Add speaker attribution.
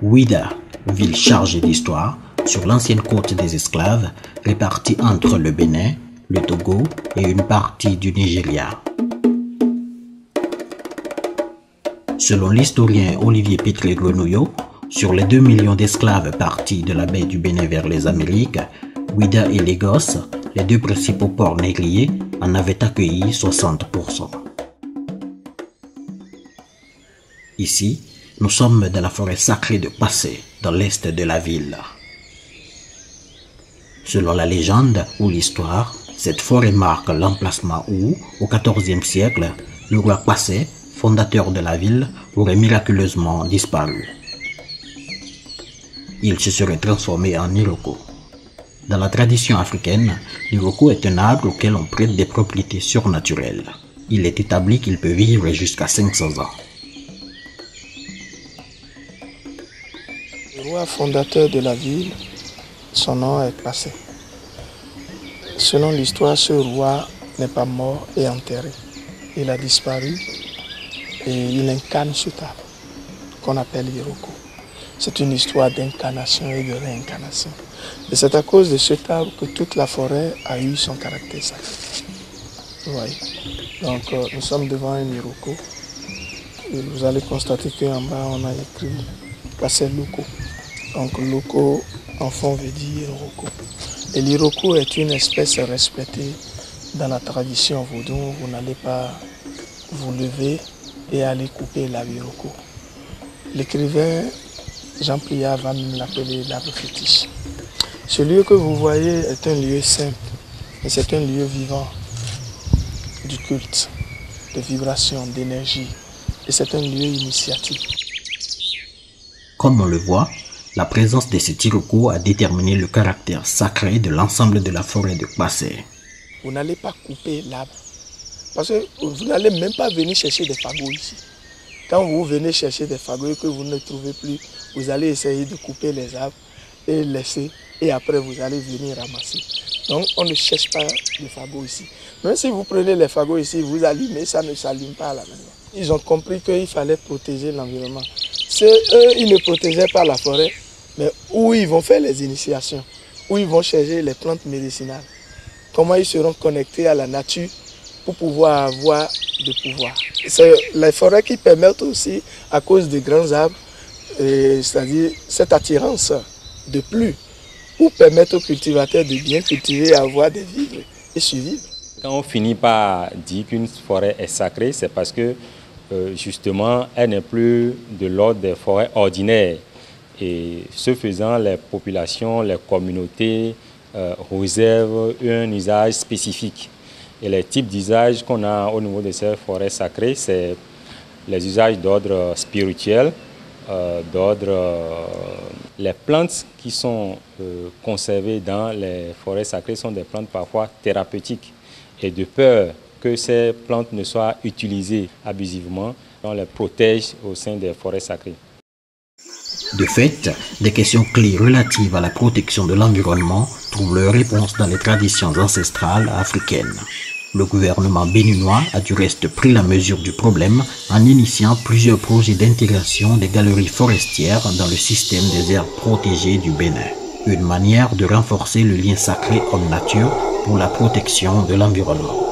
Speaker 1: Ouidah, ville chargée d'histoire, sur l'ancienne côte des esclaves, répartie entre le Bénin, le Togo et une partie du Nigeria. Selon l'historien Olivier Pitré-Grenouillot, sur les 2 millions d'esclaves partis de la baie du Bénin vers les Amériques, Ouidah et Lagos, les 2 principaux ports négriers, en avaient accueilli 60%. Ici, nous sommes dans la forêt sacrée de Passé, dans l'est de la ville. Selon la légende ou l'histoire, cette forêt marque l'emplacement où, au XIVe siècle, le roi Passé, fondateur de la ville, aurait miraculeusement disparu. Il se serait transformé en Iroko. Dans la tradition africaine, l'Iroko est un arbre auquel on prête des propriétés surnaturelles. Il est établi qu'il peut vivre jusqu'à 500 ans.
Speaker 2: Le roi fondateur de la ville, son nom est Passé. Selon l'histoire, ce roi n'est pas mort et enterré. Il a disparu et il incarne cet arbre qu'on appelle l'Iroko. C'est une histoire d'incarnation et de réincarnation. Et c'est à cause de cet arbre que toute la forêt a eu son caractère sacré. Vous voyez. Donc nous sommes devant un Iroko. Et vous allez constater qu'en bas on a écrit Passé Loko. Donc Loko en fond veut dire Iroko. Et l'Iroko est une espèce respectée dans la tradition vaudou. Vous n'allez pas vous lever et aller couper l'arbre Iroko. L'écrivain Jean Pliard va même l'appeler l'arbre fétiche. Ce lieu que vous voyez est un lieu simple, mais c'est un lieu vivant du culte, de vibration, d'énergie. Et c'est un lieu initiatique.
Speaker 1: Comme on le voit, la présence de cet Iroko a déterminé le caractère sacré de l'ensemble de la forêt de Passé.
Speaker 2: Vous n'allez pas couper l'arbre, parce que vous n'allez même pas venir chercher des fagots ici. Quand vous venez chercher des fagots et que vous ne trouvez plus, vous allez essayer de couper les arbres et laisser, et après vous allez venir ramasser. Donc on ne cherche pas de fagots ici. Même si vous prenez les fagots ici, vous allumez, ça ne s'allume pas à la maison. Ils ont compris qu'il fallait protéger l'environnement. Eux, ils ne protégeaient pas la forêt, mais où ils vont faire les initiations, où ils vont chercher les plantes médicinales. Comment ils seront connectés à la nature pour pouvoir avoir de pouvoir. C'est les forêts qui permettent aussi, à cause des grands arbres, c'est-à-dire cette attirance de pluie, pour permettre aux cultivateurs de bien cultiver, avoir des vivres et survivre.
Speaker 3: Quand on finit par dire qu'une forêt est sacrée, c'est parce que justement, elle n'est plus de l'ordre des forêts ordinaires. Et ce faisant, les populations, les communautés réservent un usage spécifique. Et les types d'usages qu'on a au niveau de ces forêts sacrées, c'est les usages d'ordre spirituel, les plantes qui sont conservées dans les forêts sacrées sont des plantes parfois thérapeutiques. Et de peur que ces plantes ne soient utilisées abusivement, on les protège au sein des forêts sacrées.
Speaker 1: De fait, des questions clés relatives à la protection de l'environnement trouvent leur réponse dans les traditions ancestrales africaines. Le gouvernement béninois a du reste pris la mesure du problème en initiant plusieurs projets d'intégration des galeries forestières dans le système des aires protégées du Bénin. Une manière de renforcer le lien sacré homme-nature pour la protection de l'environnement.